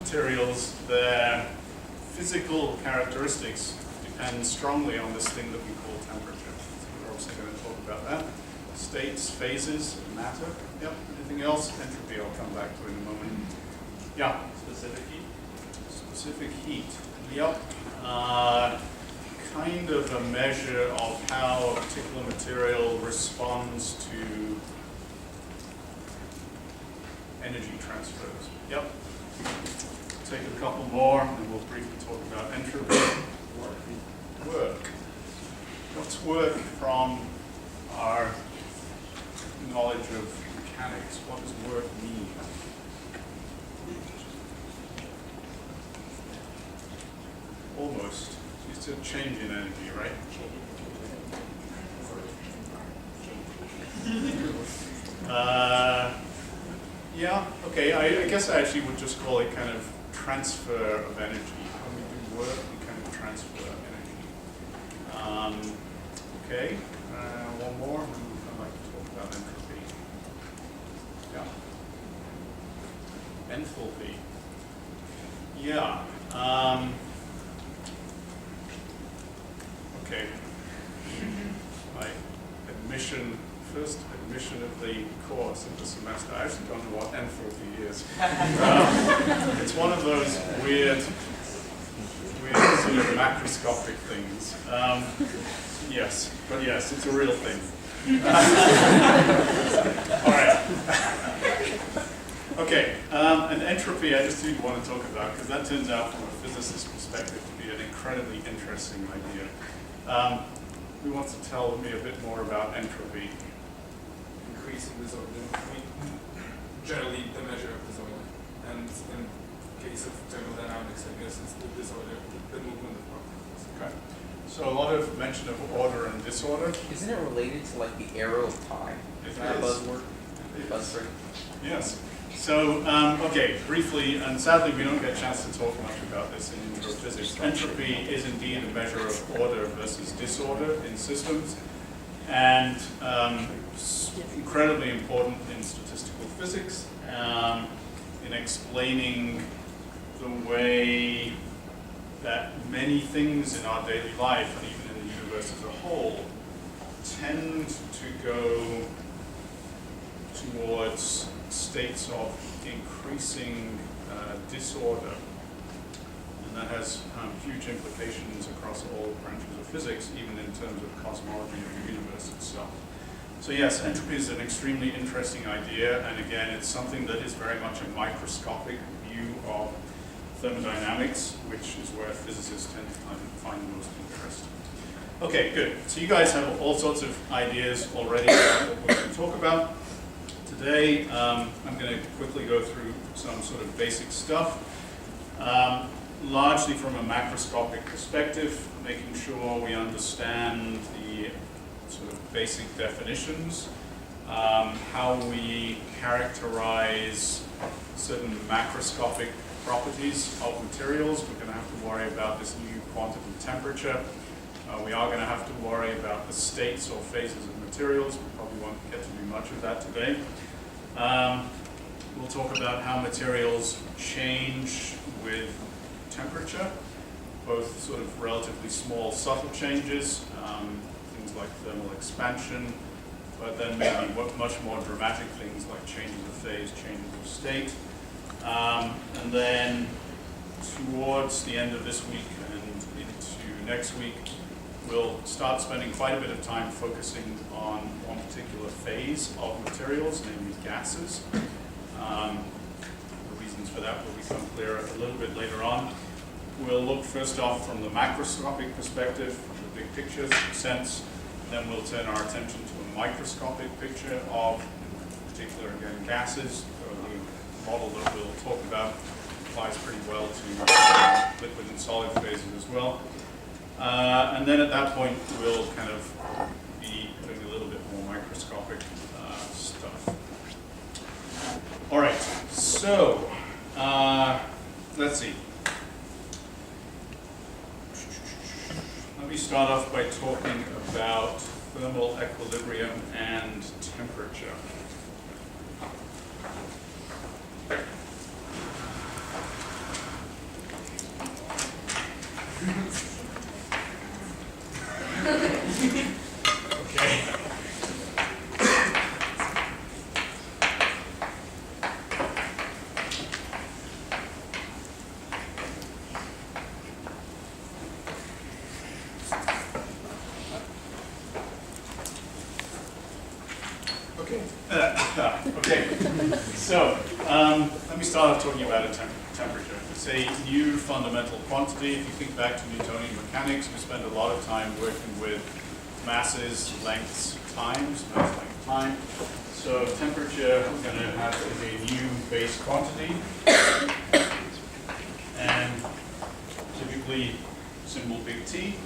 materials, their physical characteristics depend strongly on this thing that we call temperature. So we're obviously going to talk about that. States, phases, matter. Yep. Anything else? Entropy I'll come back to in a moment. Yeah. Specific heat? Specific heat. Yep. Kind of a measure of how a particular material responds to energy transfers. Yep. Take a couple more and we'll briefly talk about entropy. Work. What's work from our knowledge of mechanics? What does work mean? Almost. It's a change in energy, right? Yeah, okay. I guess I actually would just call it kind of transfer of energy. When we do work, we kind of transfer energy. Okay, one more, and then I'd like to talk about entropy. Yeah. Enthalpy. Yeah. Okay. My first admission of the course of the semester. I actually don't know what enthalpy is. It's one of those weird sort of macroscopic things. Yes, but yes, it's a real thing. All right. Okay, and entropy I just did want to talk about because that turns out from a physicist's perspective to be an incredibly interesting idea. Who wants to tell me a bit more about entropy? Increasing disorder. Generally the measure of disorder. And in case of thermodynamics, I guess it's the disorder, the movement of particles. Okay. So a lot of mention of order and disorder. Isn't it related to like the arrow of time? It That is. buzzword? It is. Buzzword. Yes. So, okay, briefly, and sadly we don't get a chance to talk much about this in intro physics. Entropy is indeed a measure of order versus disorder in systems, and incredibly important in statistical physics, in explaining the way that many things in our daily life, and even in the universe as a whole, tend to go towards states of increasing disorder. And that has huge implications across all branches of physics, even in terms of cosmology of the universe itself. So yes, entropy is an extremely interesting idea, and again, it's something that is very much a microscopic view of thermodynamics, which is where physicists tend to find the most interest. Okay, good. So you guys have all sorts of ideas already about what we're going to talk about. Today, I'm going to quickly go through some sort of basic stuff, largely from a macroscopic perspective, making sure we understand the sort of basic definitions, how we characterize certain macroscopic properties of materials. We're going to have to worry about this new quantity temperature. We are going to have to worry about the states or phases of materials. We probably won't get to do much of that today. We'll talk about how materials change with temperature, both sort of relatively small, subtle changes, things like thermal expansion, but then maybe much more dramatic things like changes of phase, changes of state. And then towards the end of this week and into next week, we'll start spending quite a bit of time focusing on one particular phase of materials, namely gases. The reasons for that will become clearer a little bit later on. We'll look first off from the macroscopic perspective, from the big picture sense, then we'll turn our attention to a microscopic picture of, in particular, again, gases. So the model that we'll talk about applies pretty well to liquid and solid phases as well. And then at that point, we'll kind of be doing a little bit more microscopic stuff. All right, so let's see. Let me start off by talking about thermal equilibrium and temperature. Okay. Okay. Okay. So let me start off talking about a temperature. It's a new fundamental quantity. If you think back to Newtonian mechanics, we spend a lot of time working with masses, lengths, times, mass, length, time. So temperature we're going to have is a new base quantity, and typically symbol big T.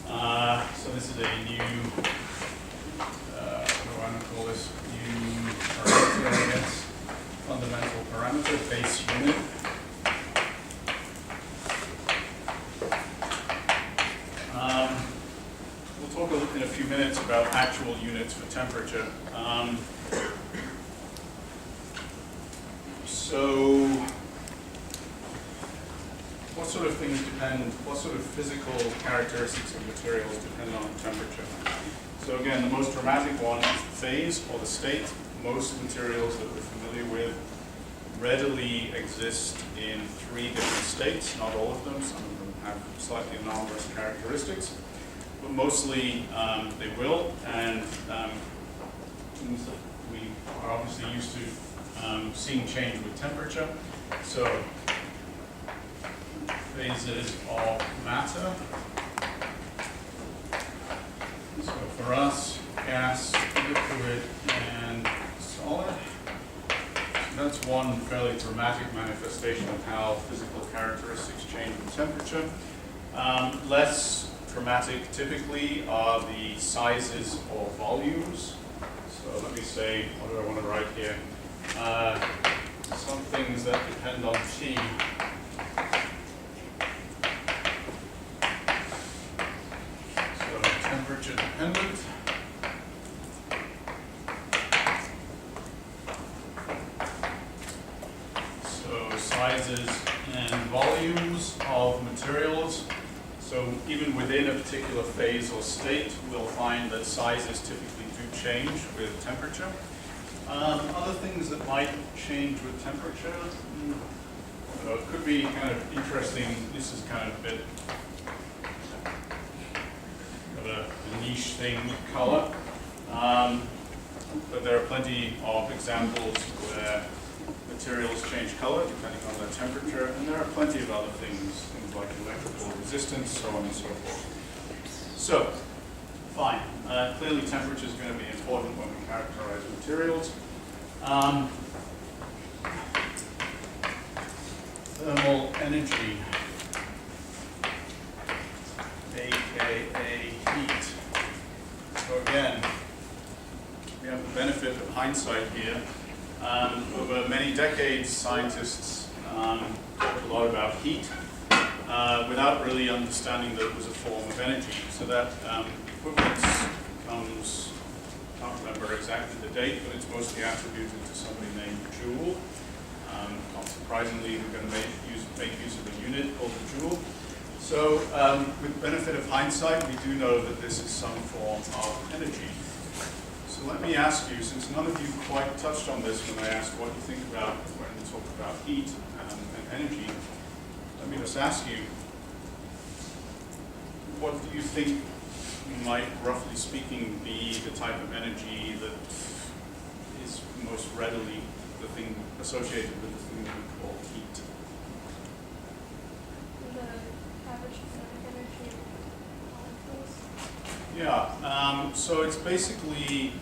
So this is a new, what do I want to call this? New parameter, I guess. Fundamental parameter, base unit. We'll talk in a few minutes about actual units for temperature. So, what sort of things depend, what sort of physical characteristics of materials depend on temperature? So again, the most dramatic one is the phase or the state. Most materials that we're familiar with readily exist in 3 different states, not all of them. Some of them have slightly anomalous characteristics, but mostly they will, and things that we are obviously used to seeing change with temperature. So phases of matter. So for us, gas, liquid, and solid. So that's one fairly dramatic manifestation of how physical characteristics change with temperature. Less dramatic typically are the sizes or volumes. So let me say, what do I want to write here? Some things that depend on T. So temperature dependent. So sizes and volumes of materials. So even within a particular phase or state, we'll find that sizes typically do change with temperature. Other things that might change with temperature, it could be kind of interesting. This is kind of a bit of a niche thing, color. But there are plenty of examples where materials change color depending on their temperature, and there are plenty of other things like electrical resistance, so on and so forth. So, fine. Clearly temperature is going to be important when we characterize materials. Thermal energy, aka heat. So again, we have the benefit of hindsight here. Over many decades, scientists talked a lot about heat without really understanding that it was a form of energy. So that equivalence comes, I can't remember exactly the date, but it's mostly attributed to somebody named Joule. Not surprisingly, we're going to make use of a unit called the Joule. So with the benefit of hindsight, we do know that this is some form of energy. So let me ask you, since none of you quite touched on this when I asked what you think about when we talk about heat and energy, let me just ask you, what do you think might, roughly speaking, be the type of energy that is most readily the thing associated with the thing we call heat? The average kinetic energy molecules. Yeah, so it's basically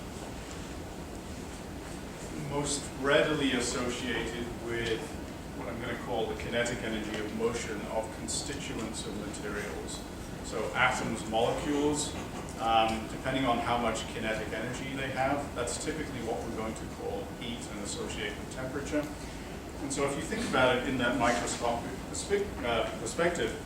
most readily associated with what I'm going to call the kinetic energy of motion of constituents of materials. So atoms, molecules, depending on how much kinetic energy they have, that's typically what we're going to call heat and associate with temperature. And so if you think about it in that microscopic perspective,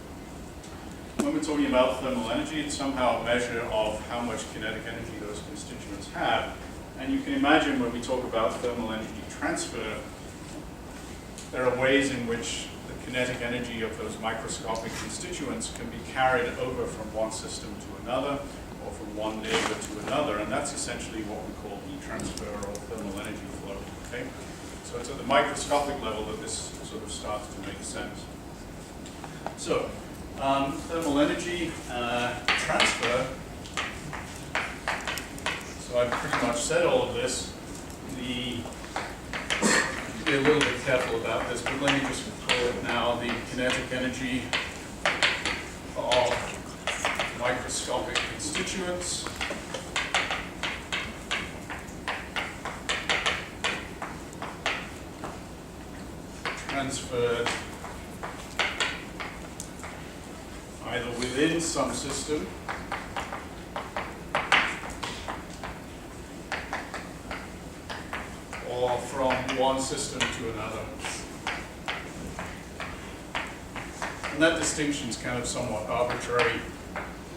when we're talking about thermal energy, it's somehow a measure of how much kinetic energy those constituents have. And you can imagine when we talk about thermal energy transfer, there are ways in which the kinetic energy of those microscopic constituents can be carried over from one system to another, or from one neighbor to another, and that's essentially what we call heat transfer or thermal energy flow. Okay? So it's at the microscopic level that this sort of starts to make sense. So, thermal energy transfer. So I've pretty much said all of this. Be a little bit careful about this, but let me just call it now the kinetic energy of microscopic constituents. Transferred either within some system or from one system to another. And that distinction is kind of somewhat arbitrary.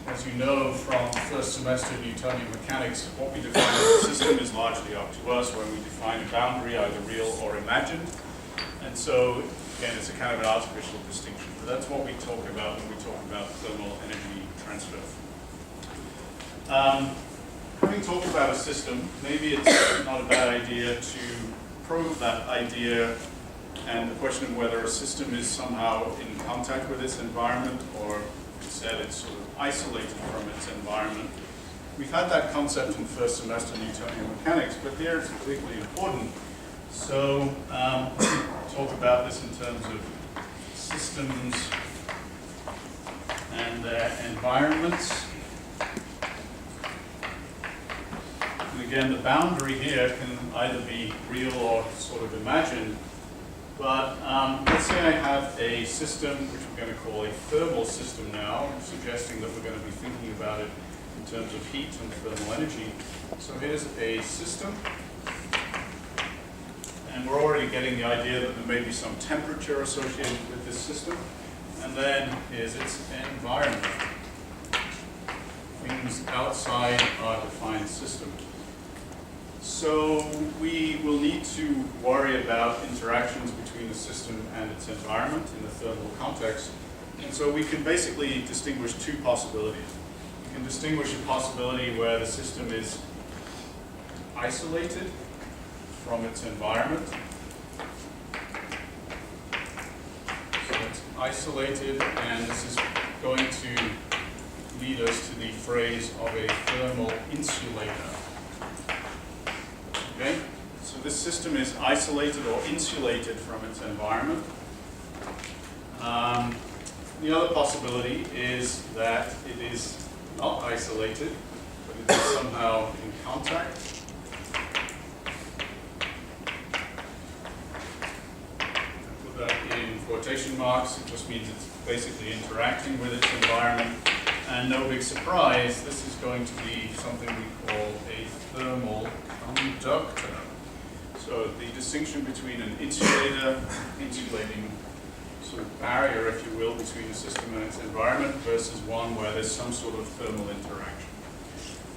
As you know from first semester Newtonian mechanics, what we define as a system is largely up to us when we define a boundary, either real or imagined. And so, again, it's a kind of an artificial distinction. But that's what we talk about when we talk about thermal energy transfer. Having talked about a system, maybe it's not a bad idea to probe that idea and the question of whether a system is somehow in contact with its environment, or instead it's sort of isolated from its environment. We've had that concept in first semester Newtonian mechanics, but here it's particularly important. So talk about this in terms of systems and their environments. And again, the boundary here can either be real or sort of imagined. But let's say I have a system, which we're going to call a thermal system now. I'm suggesting that we're going to be thinking about it in terms of heat and thermal energy. So here's a system. And we're already getting the idea that there may be some temperature associated with this system. And then here's its environment. Things outside our defined system. So we will need to worry about interactions between the system and its environment in the thermal context. And so we can basically distinguish two possibilities. We can distinguish a possibility where the system is isolated from its environment. So it's isolated, and this is going to lead us to the phrase of a thermal insulator. Okay? So this system is isolated or insulated from its environment. The other possibility is that it is not isolated, but it is somehow in contact. Put that in quotation marks. It just means it's basically interacting with its environment. And no big surprise, this is going to be something we call a thermal conductor. So the distinction between an insulator, insulating sort of barrier, if you will, between the system and its environment versus one where there's some sort of thermal interaction.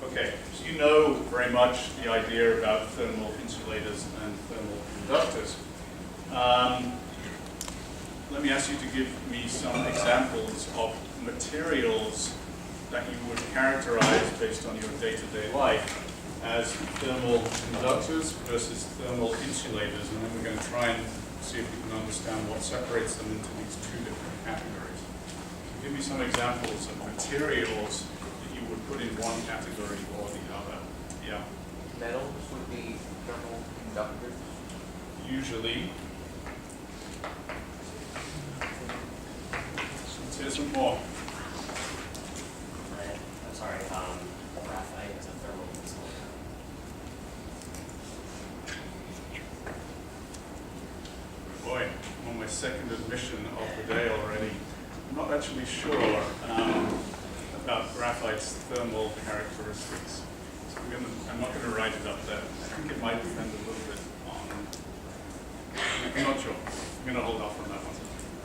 Okay, so you know very much the idea about thermal insulators and thermal conductors. Let me ask you to give me some examples of materials that you would characterize based on your day-to-day life as thermal conductors versus thermal insulators, and then we're going to try and see if we can understand what separates them into these two different categories. So give me some examples of materials that you would put in one category or the other. Yeah. Metals would be thermal conductors. Usually. Let's hear some more. I'm sorry, graphite is a thermal insulator. Boy, I'm on my second admission of the day already. I'm not actually sure about graphite's thermal characteristics. So I'm not going to write it up there. I think it might depend a little bit on. I'm not sure. I'm going to hold off on that one.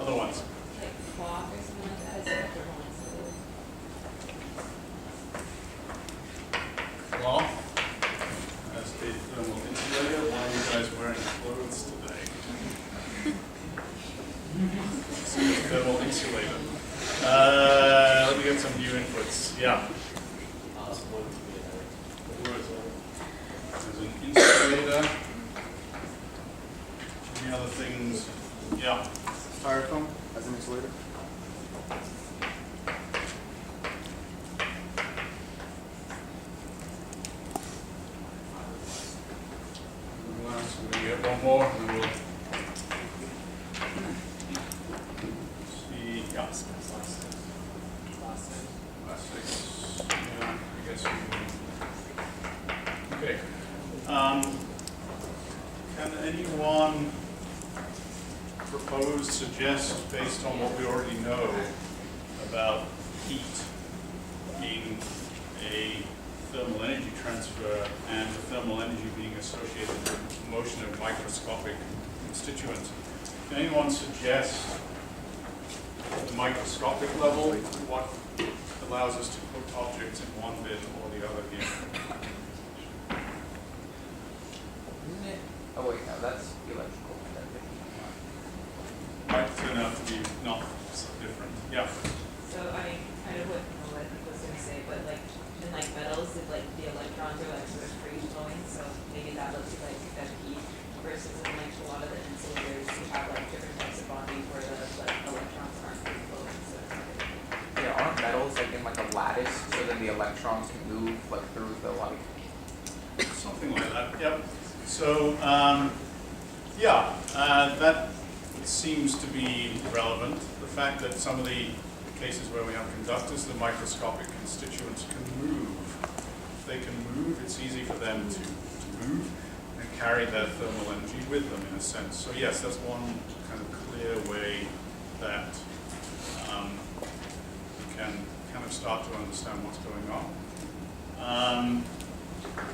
Other ones? Like cloth or something like that, is that a thermal insulator? Cloth as a thermal insulator. Why are you guys wearing clothes today? insulator. Let me get some new inputs. Yeah. Wood would be another. There's an insulator. Any other things? Yeah. Styrofoam as an insulator. Last, we're gonna get one more, and then we'll see. Yeah. Plastics. Yeah, I guess we can. Okay. Can anyone propose, suggest, based on what we already know about heat being a thermal energy transfer and the thermal energy being associated with motion of microscopic constituents? Can anyone suggest at the microscopic level what allows us to put objects in one bin or the other here? Isn't it? Oh wait, no, that's electrical. Might turn out to be not so different. Yeah. So, I mean, kind of what I was gonna say, but like, in like metals, if like the electrons are like sort of free flowing, so maybe that looks like that heat versus in like a lot of the insulators, you have like different types of bonding where the like electrons aren't free flowing, so. Yeah, aren't metals like in like a lattice, so then the electrons can move like through the like. Something like that. Yep. So, that seems to be relevant. The fact that some of the cases where we have conductors, the microscopic constituents can move. If they can move, it's easy for them to move and carry their thermal energy with them in a sense. So yes, that's one kind of clear way that we can kind of start to understand what's going on.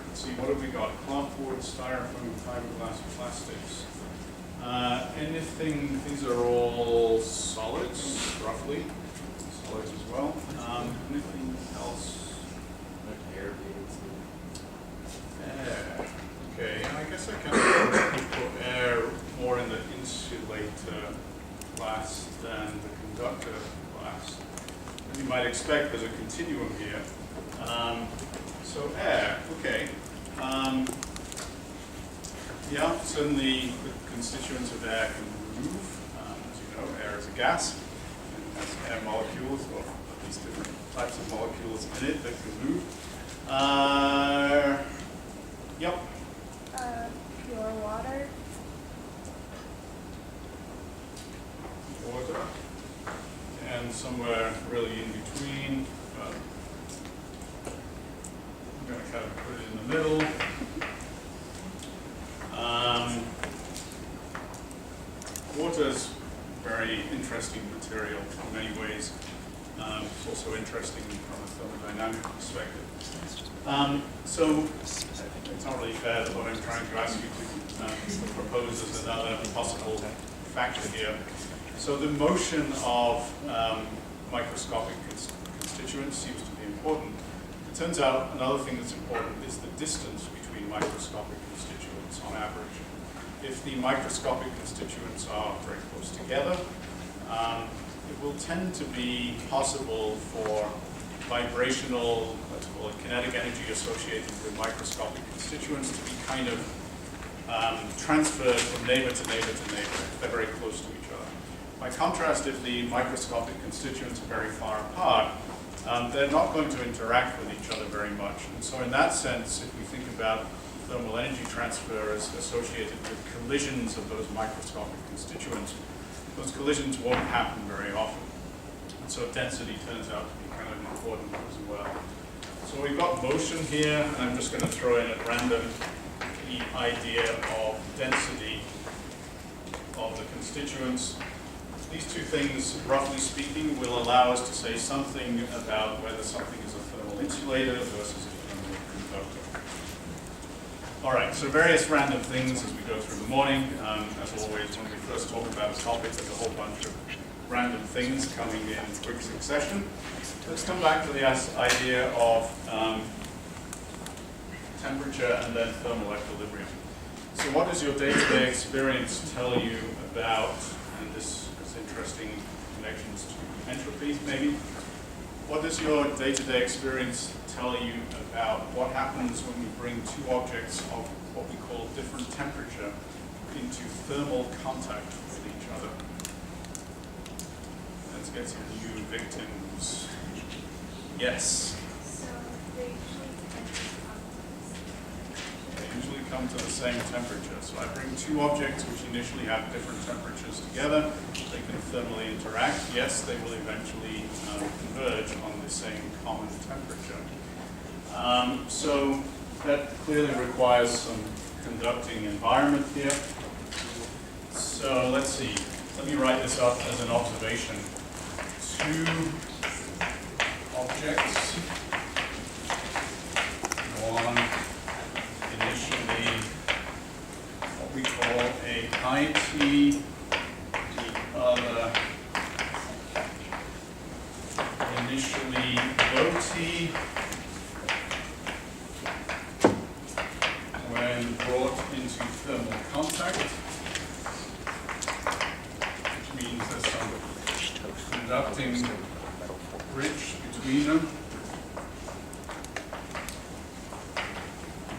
Let's see, what have we got? Clothboard, styrofoam, fiberglass, plastics. Anything, these are all solids, roughly. Solids as well. Anything else? Air beads. Air. Okay, I guess I can put air more in the insulator class than the conductor class. As you might expect, there's a continuum here. So air, okay. Yeah, certainly the constituents of air can move. As you know, air is a gas and has air molecules, or at least different types of molecules in it that can move. Yep. Pure water. Water. And somewhere really in between. I'm going to kind of put it in the middle. Water is a very interesting material in many ways. It's also interesting from a thermodynamic perspective. So it's not really fair that what I'm trying to ask you to propose as another possible factor here. So the motion of microscopic constituents seems to be important. It turns out another thing that's important is the distance between microscopic constituents on average. If the microscopic constituents are very close together, it will tend to be possible for vibrational, let's call it kinetic energy associated with microscopic constituents to be kind of transferred from neighbor to neighbor to neighbor if they're very close to each other. By contrast, if the microscopic constituents are very far apart, they're not going to interact with each other very much. And so in that sense, if we think about thermal energy transfer as associated with collisions of those microscopic constituents, those collisions won't happen very often. And so density turns out to be kind of important as well. So we've got motion here, and I'm just going to throw in at random the idea of density of the constituents. These two things, roughly speaking, will allow us to say something about whether something is a thermal insulator versus a thermal conductor. All right, so various random things as we go through the morning. As always, when we first talk about a topic, there's a whole bunch of random things coming in quick succession. Let's come back to the idea of temperature and then thermal equilibrium. So what does your day-to-day experience tell you about, and this is interesting connections entropy, maybe. What does your day-to-day experience tell you about what happens when we bring two objects of what we call different temperature into thermal contact with each other? Let's get some new victims. Yes. So they usually come to the same temperature. They usually come to the same temperature. So I bring two objects which initially have different temperatures together. They can thermally interact. Yes, they will eventually converge on the same common temperature. So that clearly requires some conducting environment here. So let's see. Let me write this up as an observation. Two objects. One initially what we call a high T, the other initially low T. When brought into thermal contact, which means there's some conducting bridge between them,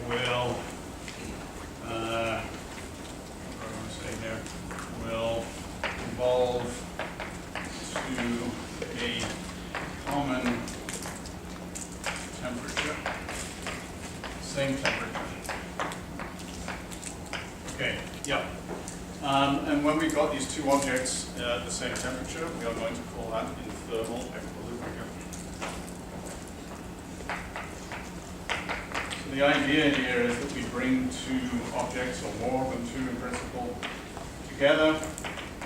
will, what do I want to say here, will evolve to a common temperature, same temperature. Okay, yeah. And when we've got these two objects at the same temperature, we are going to call that in thermal equilibrium. So the idea here is that we bring two objects, or more than two in principle, together.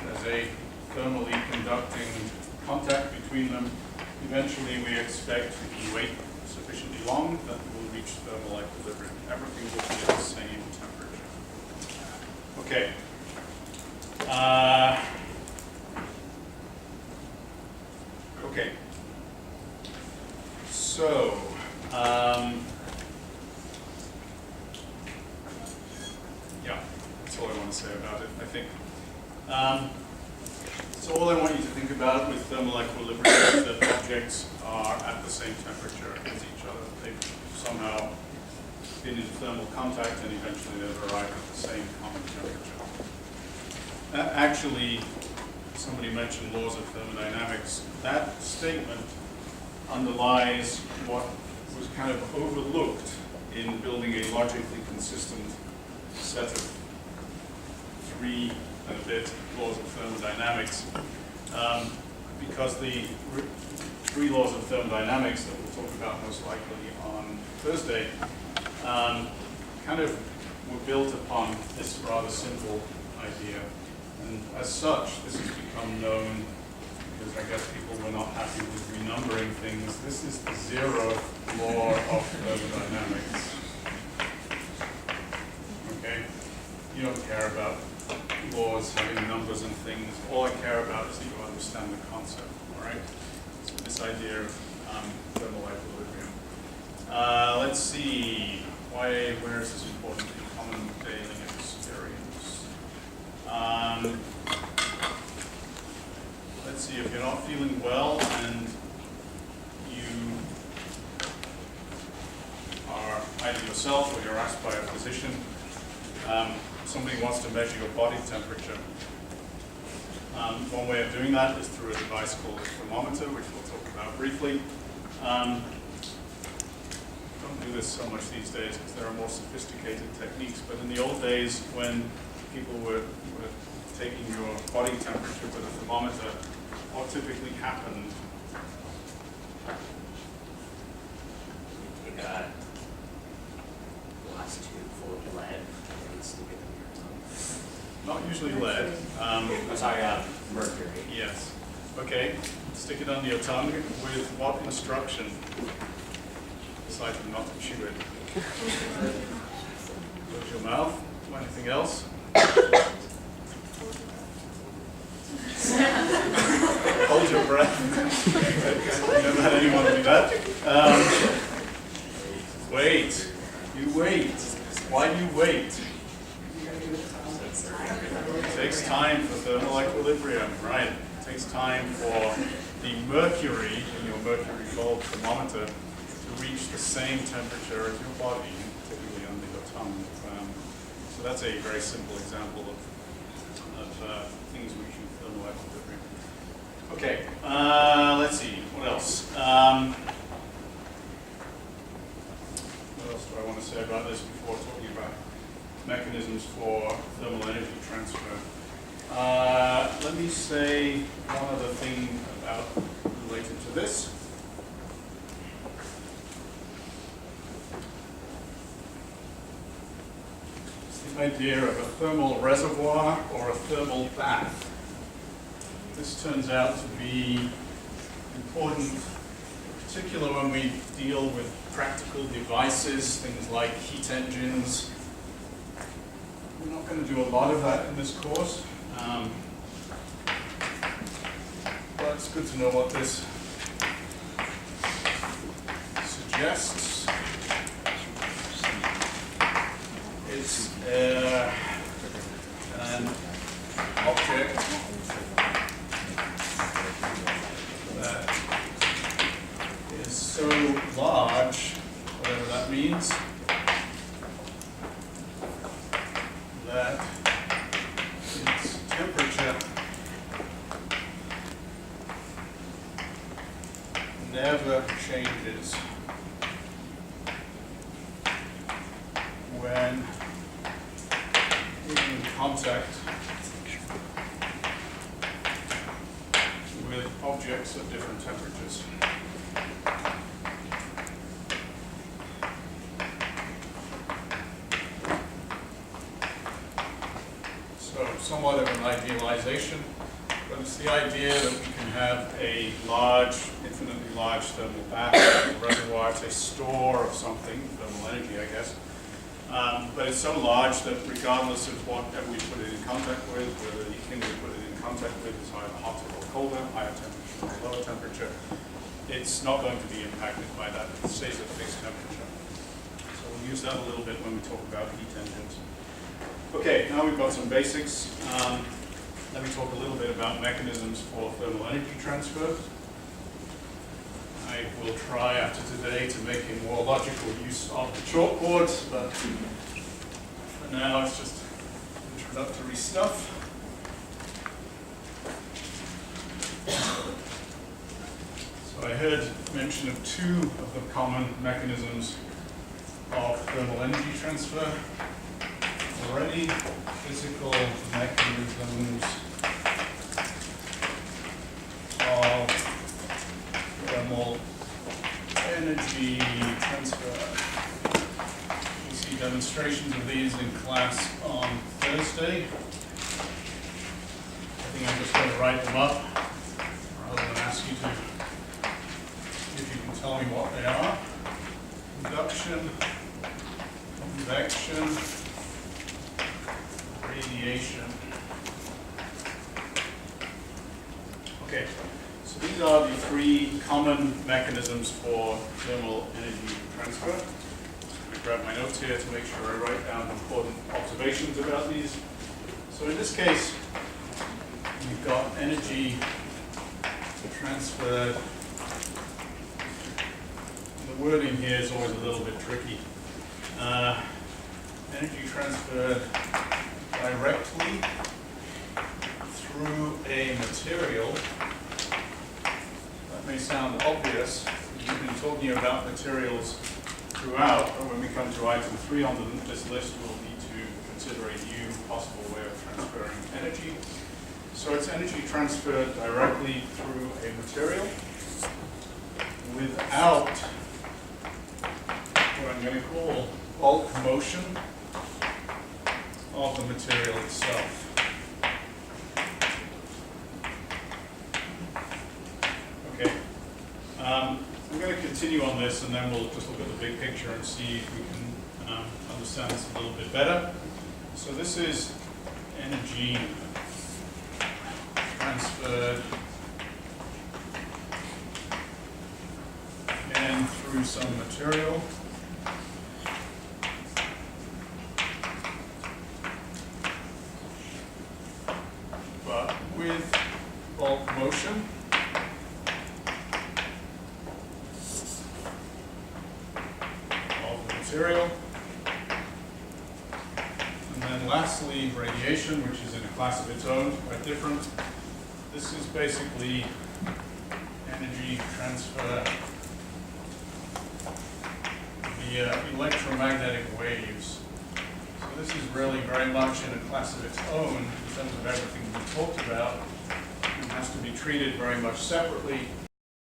There's a thermally conducting contact between them. Eventually we expect, if we wait sufficiently long, that we'll reach thermal equilibrium. Everything will be at the same temperature. Okay. Okay. So, yeah, that's all I want to say about it, I think. So all I want you to think about with thermal equilibrium is that objects are at the same temperature as each other. They've somehow been in thermal contact and eventually they've arrived at the same common temperature. Actually, somebody mentioned laws of thermodynamics. That statement underlies what was kind of overlooked in building a logically consistent set of 3 and a bit laws of thermodynamics. Because the 3 laws of thermodynamics that we'll talk about most likely on Thursday kind of were built upon this rather simple idea. And as such, this has become known, because I guess people were not happy with renumbering things. This is the 0th law of thermodynamics. Okay? You don't care about laws having numbers and things. All I care about is that you understand the concept. All right? So this idea of thermal equilibrium. Let's see. Where is this important in common daily experience? Let's see, if you're not feeling well and you are either yourself or you're asked by a physician, somebody wants to measure your body temperature. One way of doing that is through a device called a thermometer, which we'll talk about briefly. Don't do this so much these days because there are more sophisticated techniques, but in the old days when people were taking your body temperature with a thermometer, what typically happened? You take a glass tube full of lead and stick it in your tongue. Not usually lead. I'm sorry, mercury. Yes. Okay. Stick it under your tongue with what instruction? Aside from not to chew it. Close your mouth. Anything else? Hold your breath. I've never had anyone do that. Wait. You wait. Why do you wait? It takes time for thermal equilibrium, right? It takes time for the mercury in your mercury bulb thermometer to reach the same temperature as your body, typically under your tongue. So that's a very simple example of things reaching thermal equilibrium. Okay, let's see, what else? What else do I want to say about this before talking about mechanisms for thermal energy transfer? Let me say one other thing about related to this. It's the idea of a thermal reservoir or a thermal bath. This turns out to be important, in particular when we deal with practical devices, things like heat engines. We're not going to do a lot of that in this course, but it's good to know what this suggests. It's an object that is so large, whatever that means, that its temperature never changes when in contact with objects at different temperatures. So somewhat of an idealization, but it's the idea that we can have a large, infinitely large thermal bath, a reservoir. It's a store of something, thermal energy, I guess. But it's so large that regardless of whatever we put it in contact with, whether the thing we put it in contact with is either hotter or colder, higher temperature or lower temperature, it's not going to be impacted by that. It stays at a fixed temperature. So we'll use that a little bit when we talk about heat engines. Okay, now we've got some basics. Let me talk a little bit about mechanisms for thermal energy transfer. I will try after today to make a more logical use of the chalkboards, but for now it's just introductory stuff. So I heard mention of two of the common mechanisms of thermal energy transfer already. Physical mechanisms of thermal energy transfer. We'll see demonstrations of these in class on Thursday. I think I'm just going to write them up rather than ask you to, if you can tell me what they are. Induction, convection, radiation. Okay, so these are the three common mechanisms for thermal energy transfer. I'm going to grab my notes here to make sure I write down important observations about these. So in this case, we've got energy transferred. The wording here is always a little bit tricky. Energy transferred directly through a material. That may sound obvious. We've been talking about materials throughout, but when we come to item 3 on this list, we'll need to consider a new possible way of transferring energy. So it's energy transferred directly through a material without what I'm going to call bulk motion of the material itself. Okay. I'm going to continue on this and then we'll just look at the big picture and see if we can understand this a little bit better. So this is energy transferred again through some material. But with bulk motion. material. And then lastly, radiation, which is in a class of its own, quite different. This is basically energy transfer via electromagnetic waves. So this is really very much in a class of its own in terms of everything we talked about. It has to be treated very much separately